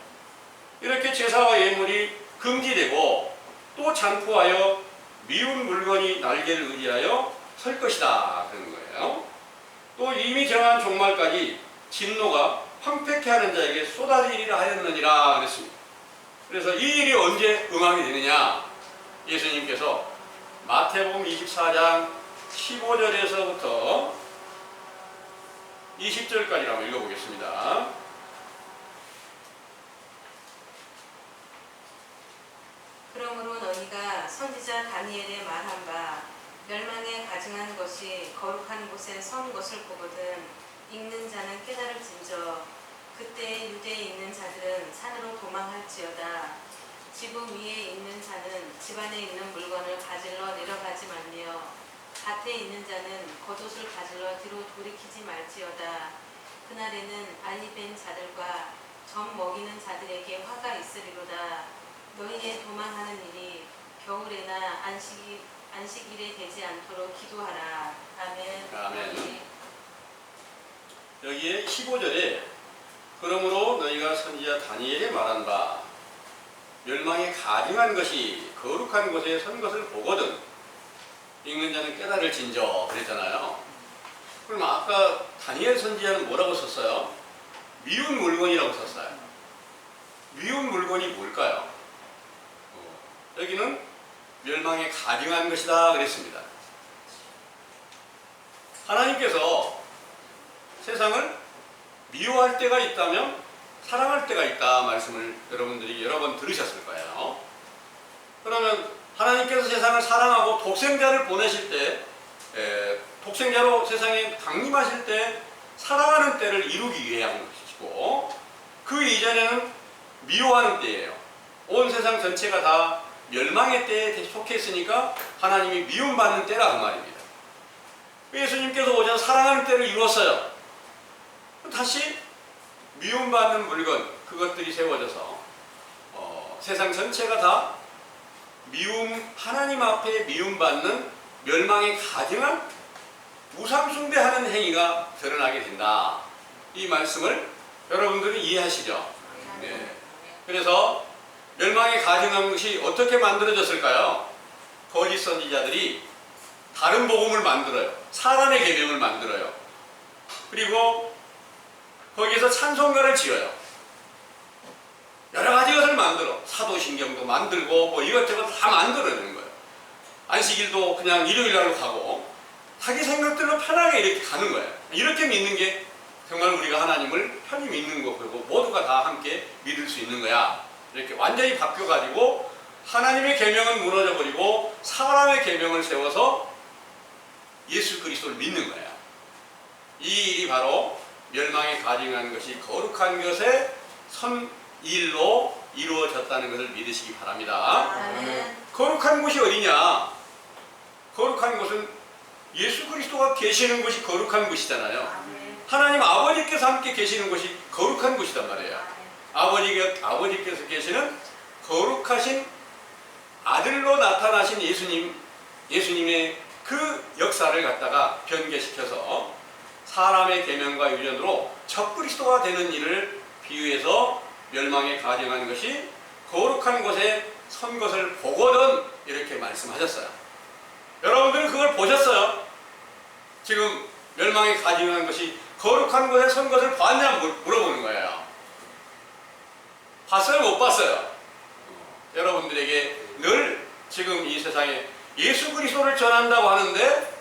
이렇게 제사와 예물이 금지되고 또 잔포하여 미운 물건이 날개를 의지하여 설 것이다 그런 거예요. 또 이미 정한 종말까지 진노가 황폐케 하는 자에게 쏟아지리라 하였느니라 그랬습니다. 그래서 이 일이 언제 응하게 되느냐? 예수님께서 마태복음 24장 15절에서부터 20절까지 한번 읽어보겠습니다. 그러므로 너희가 선지자 다니엘의 말한 바 멸망에 가증한 것이 거룩한 곳에 선 것을 보거든 읽는 자는 깨달을진저 그때 유대에 있는 자들은 산으로 도망할지어다. 지붕 위에 있는 자는 집안에 있는 물건을 가질러 내려가지 말며 밭에 있는 자는 겉옷을 가질러 뒤로 돌이키지 말지어다. 그날에는 알리벤 자들과 젖 먹이는 자들에게 화가 있으리로다. 너희의 도망하는 일이 겨울에나 안식일에 되지 않도록 기도하라. 아멘. 아멘. 여기에 15절에 그러므로 너희가 선지자 다니엘이 말한 바 멸망에 가증한 것이 거룩한 곳에 선 것을 보거든 읽는 자는 깨달을진저 그랬잖아요. 그럼 아까 다니엘 선지자는 뭐라고 썼어요? 미운 물건이라고 썼어요. 미운 물건이 뭘까요? 여기는 멸망에 가증한 것이다 그랬습니다. 하나님께서 세상을 미워할 때가 있다면 사랑할 때가 있다 말씀을 여러분들이 여러 번 들으셨을 거예요. 그러면 하나님께서 세상을 사랑하고 독생자를 보내실 때, 독생자로 세상에 강림하실 때 사랑하는 때를 이루기 위해 한 것이고, 그 이전에는 미워하는 때예요. 온 세상 전체가 다 멸망의 때에 속했으니까 하나님이 미움받는 때라 그 말입니다. 예수님께서 오셔서 사랑하는 때를 이루었어요. 다시 미움받는 물건, 그것들이 세워져서 세상 전체가 다 하나님 앞에 미움받는 멸망에 가증한 우상숭배하는 행위가 드러나게 된다. 이 말씀을 여러분들이 이해하시죠? 네. 그래서 멸망에 가증한 것이 어떻게 만들어졌을까요? 거짓 선지자들이 다른 복음을 만들어요. 사람의 계명을 만들어요. 그리고 거기에서 찬송가를 지어요. 여러 가지 것을 만들어. 사도신경도 만들고 뭐 이것저것 다 만들어내는 거예요. 안식일도 그냥 일요일날로 가고 자기 생각대로 편하게 이렇게 가는 거예요. 이렇게 믿는 게 정말 우리가 하나님을 편히 믿는 거고 모두가 다 함께 믿을 수 있는 거야. 이렇게 완전히 바뀌어가지고 하나님의 계명은 무너져버리고 사람의 계명을 세워서 예수 그리스도를 믿는 거야. 이 일이 바로 멸망에 가증한 것이 거룩한 것의 선일로 이루어졌다는 것을 믿으시기 바랍니다. 아멘. 거룩한 곳이 어디냐? 거룩한 곳은 예수 그리스도가 계시는 곳이 거룩한 곳이잖아요. 아멘. 하나님 아버지께서 함께 계시는 곳이 거룩한 곳이단 말이에요. 아버지께서 계시는 거룩하신 아들로 나타나신 예수님의 그 역사를 갖다가 변개시켜서 사람의 계명과 유전으로 적그리스도가 되는 일을 비유해서 멸망에 가증한 것이 거룩한 곳에 선 것을 보거든 이렇게 말씀하셨어요. 여러분들은 그걸 보셨어요? 지금 멸망에 가증한 것이 거룩한 곳에 선 것을 봤냐 물어보는 거예요. 봤어요? 못 봤어요? 여러분들에게 늘 지금 이 세상에 예수 그리스도를 전한다고 하는데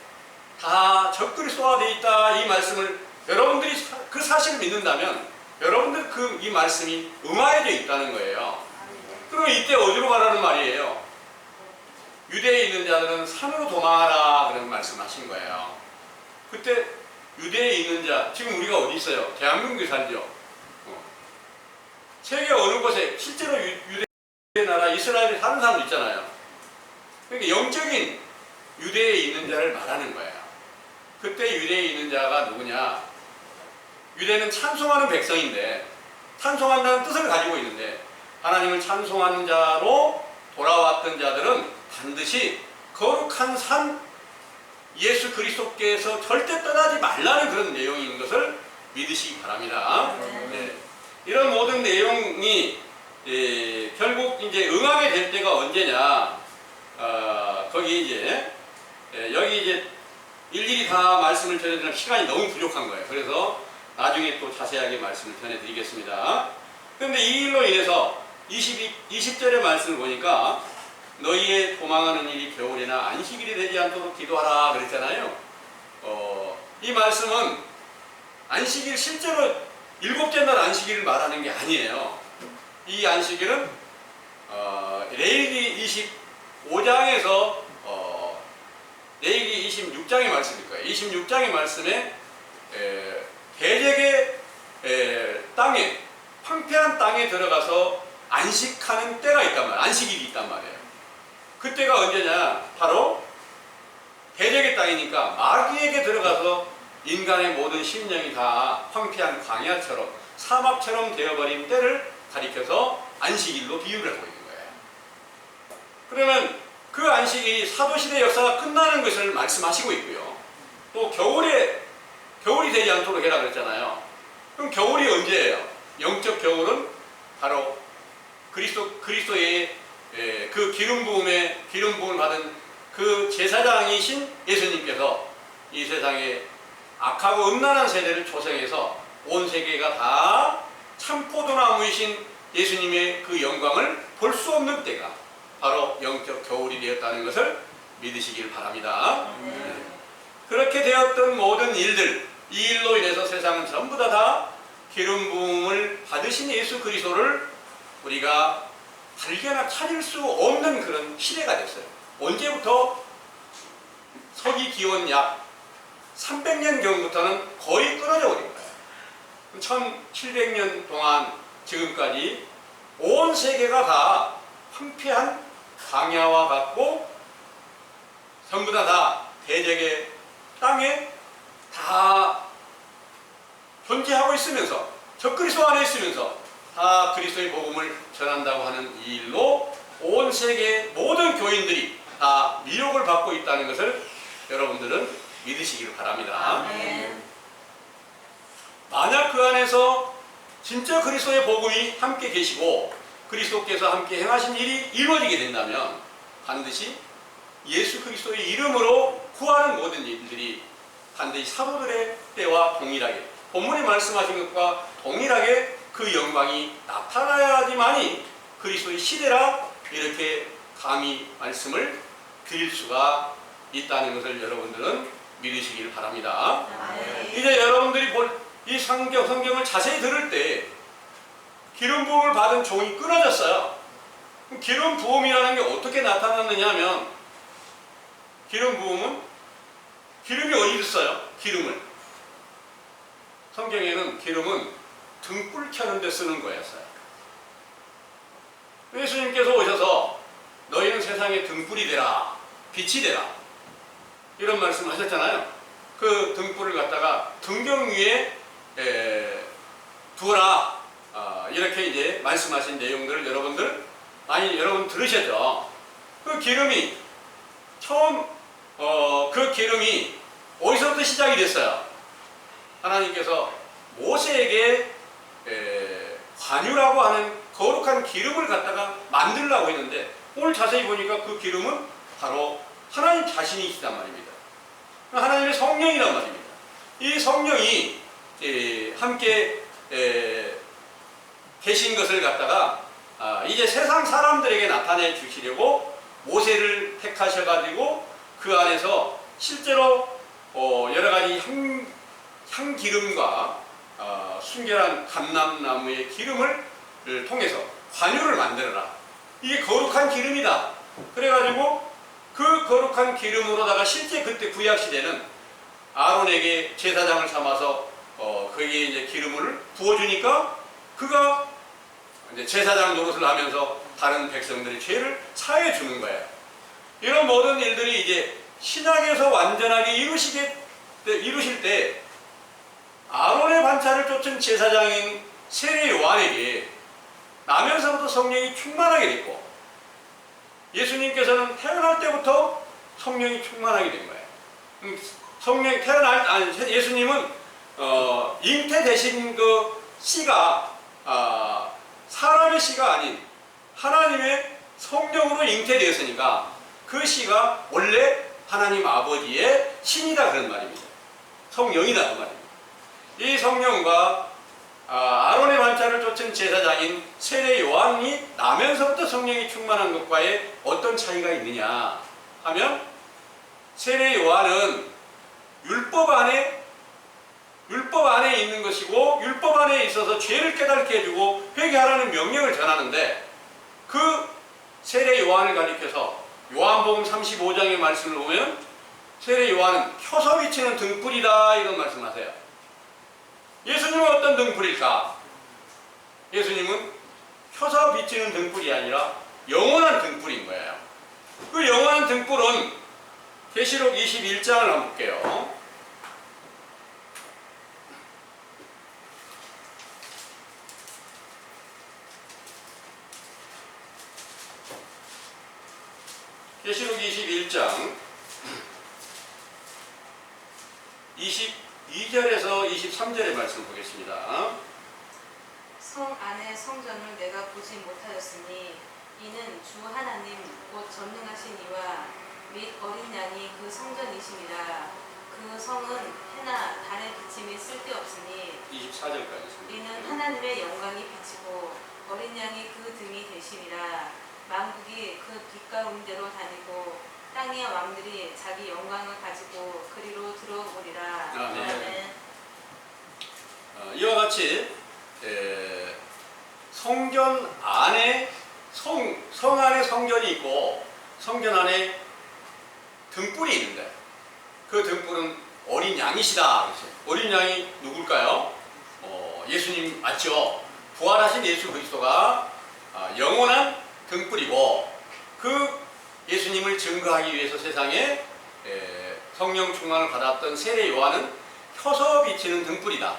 다 적그리스도가 되어 있다 이 말씀을 여러분들이 그 사실을 믿는다면 여러분들 이 말씀이 응하여져 있다는 거예요. 그러면 이때 어디로 가라는 말이에요? 유대에 있는 자들은 산으로 도망하라 그런 말씀하신 거예요. 그때 유대에 있는 자, 지금 우리가 어디 있어요? 대한민국에 살죠. 세계 어느 곳에 실제로 유대 나라 이스라엘에 사는 사람도 있잖아요. 그러니까 영적인 유대에 있는 자를 말하는 거예요. 그때 유대에 있는 자가 누구냐? 유대는 찬송하는 백성인데 찬송한다는 뜻을 가지고 있는데 하나님을 찬송하는 자로 돌아왔던 자들은 반드시 거룩한 산 예수 그리스도께서 절대 떠나지 말라는 그런 내용인 것을 믿으시기 바랍니다. 네. 이런 모든 내용이 결국 이제 응하게 될 때가 언제냐? 거기 이제 여기 이제 일일이 다 말씀을 전해드리는 시간이 너무 부족한 거예요. 그래서 나중에 또 자세하게 말씀을 전해드리겠습니다. 그런데 이 일로 인해서 20절의 말씀을 보니까 너희의 도망하는 일이 겨울이나 안식일이 되지 않도록 기도하라 그랬잖아요. 이 말씀은 안식일 실제로 7째 날 안식일을 말하는 게 아니에요. 이 안식일은 레위기 25장에서 레위기 26장의 말씀일 거예요. 26장의 말씀에 대적의 땅에 황폐한 땅에 들어가서 안식하는 때가 있단 말이에요. 안식일이 있단 말이에요. 그때가 언제냐? 바로 대적의 땅이니까 마귀에게 들어가서 인간의 모든 심령이 다 황폐한 광야처럼 사막처럼 되어버린 때를 가리켜서 안식일로 비유를 하고 있는 거예요. 그러면 그 안식일이 사도시대 역사가 끝나는 것을 말씀하시고 있고요. 또 겨울이 되지 않도록 해라 그랬잖아요. 그럼 겨울이 언제예요? 영적 겨울은 바로 그리스도의 그 기름 부음을 받은 그 제사장이신 예수님께서 이 세상에 악하고 음란한 세대를 조성해서 온 세계가 다 참포도나무이신 예수님의 그 영광을 볼 수 없는 때가 바로 영적 겨울이 되었다는 것을 믿으시길 바랍니다. 그렇게 되었던 모든 일들, 이 일로 인해서 세상은 전부 다 기름 부음을 받으신 예수 그리스도를 우리가 발견하고 찾을 수 없는 그런 시대가 됐어요. 언제부터? 서기 기원 약 300년경부터는 거의 끊어져 버린 거예요. 1700년 동안 지금까지 온 세계가 다 황폐한 광야와 같고 전부 다 대적의 땅에 다 존재하고 있으면서 적그리스도 안에 있으면서 다 그리스도의 복음을 전한다고 하는 이 일로 온 세계 모든 교인들이 다 미혹을 받고 있다는 것을 여러분들은 믿으시기를 바랍니다. 아멘. 만약 그 안에서 진짜 그리스도의 복음이 함께 계시고 그리스도께서 함께 행하신 일이 이루어지게 된다면 반드시 예수 그리스도의 이름으로 구하는 모든 일들이 반드시 사도들의 때와 동일하게 본문이 말씀하신 것과 동일하게 그 영광이 나타나야지만이 그리스도의 시대라 이렇게 감히 말씀을 드릴 수가 있다는 것을 여러분들은 믿으시길 바랍니다. 아멘. 이제 여러분들이 볼 이 성경을 자세히 들을 때 기름 부음을 받은 종이 끊어졌어요. 기름 부음이라는 게 어떻게 나타났느냐 하면 기름 부음은 기름이 어디 있어요? 기름을 성경에는 기름은 등불 켜는 데 쓰는 거였어요. 예수님께서 오셔서 너희는 세상의 등불이 되라, 빛이 되라 이런 말씀 하셨잖아요. 그 등불을 갖다가 등경 위에 두라 이렇게 이제 말씀하신 내용들을 여러분들 많이 여러분 들으셨죠. 그 기름이 처음 그 기름이 어디서부터 시작이 됐어요? 하나님께서 모세에게 관유라고 하는 거룩한 기름을 갖다가 만들려고 했는데 오늘 자세히 보니까 그 기름은 바로 하나님 자신이시단 말입니다. 하나님의 성령이란 말입니다. 이 성령이 함께 계신 것을 갖다가 이제 세상 사람들에게 나타내 주시려고 모세를 택하셔가지고 그 안에서 실제로 여러 가지 향기름과 순결한 감람나무의 기름을 통해서 관유를 만들어라. 이게 거룩한 기름이다. 그래가지고 그 거룩한 기름으로다가 실제 그때 구약시대는 아론에게 제사장을 삼아서 거기에 이제 기름을 부어주니까 그가 이제 제사장 노릇을 하면서 다른 백성들의 죄를 사해 주는 거예요. 이런 모든 일들이 이제 신약에서 완전하게 이루실 때 아론의 반차를 쫓은 제사장인 세례 요한에게 나면서부터 성령이 충만하게 됐고 예수님께서는 태어날 때부터 성령이 충만하게 된 거예요. 예수님은 잉태되신 그 씨가 사람의 씨가 아닌 하나님의 성령으로 잉태되었으니까 그 씨가 원래 하나님 아버지의 신이다 그런 말입니다. 성령이다 그 말입니다. 이 성령과 아론의 반차를 쫓은 제사장인 세례 요한이 나면서부터 성령이 충만한 것과의 어떤 차이가 있느냐 하면 세례 요한은 율법 안에 있는 것이고 율법 안에 있어서 죄를 깨닫게 해주고 회개하라는 명령을 전하는데 그 세례 요한을 가리켜서 요한복음 35장의 말씀을 보면 세례 요한은 켜서 비치는 등불이다 이런 말씀하세요. 예수님은 어떤 등불일까? 예수님은 켜서 비치는 등불이 아니라 영원한 등불인 거예요. 그 영원한 등불은 계시록 21장을 한번 볼게요. 계시록 21장 22절에서 23절의 말씀 보겠습니다. 성 안의 성전을 내가 보지 못하였으니 이는 주 하나님 곧 전능하신 이와 및 어린 양이 그 성전이심이라. 그 성은 해나 달의 비침이 쓸데없으니 24절까지 이는 하나님의 영광이 비치고 어린 양이 그 등이 되심이라. 만국이 그 빛 가운데로 다니고 땅의 왕들이 자기 영광을 가지고 그리로 들어오리라. 아멘. 아멘. 이와 같이 성전 안에 성 안에 성전이 있고 성전 안에 등불이 있는데 그 등불은 어린 양이시다 그랬어요. 어린 양이 누굴까요? 예수님 맞죠? 부활하신 예수 그리스도가 영원한 등불이고 그 예수님을 증거하기 위해서 세상에 성령 충만을 받았던 세례 요한은 켜서 비치는 등불이다.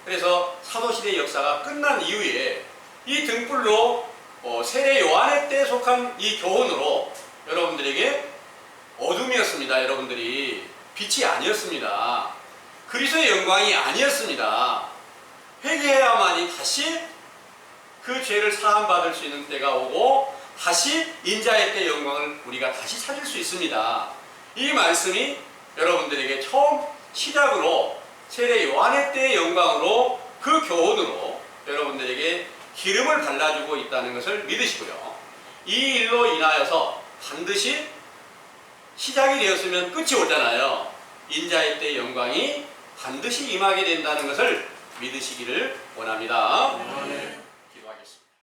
그래서 사도시대 역사가 끝난 이후에 이 등불로 세례 요한의 때에 속한 이 교훈으로 여러분들에게 어둠이었습니다. 여러분들이 빛이 아니었습니다. 그리스도의 영광이 아니었습니다. 회개해야만이 다시 그 죄를 사함받을 수 있는 때가 오고 다시 인자의 때 영광을 우리가 다시 찾을 수 있습니다. 이 말씀이 여러분들에게 처음 시작으로 세례 요한의 때의 영광으로 그 교훈으로 여러분들에게 기름을 발라주고 있다는 것을 믿으시고요. 이 일로 인하여서 반드시 시작이 되었으면 끝이 오잖아요. 인자의 때의 영광이 반드시 임하게 된다는 것을 믿으시기를 원합니다. 아멘.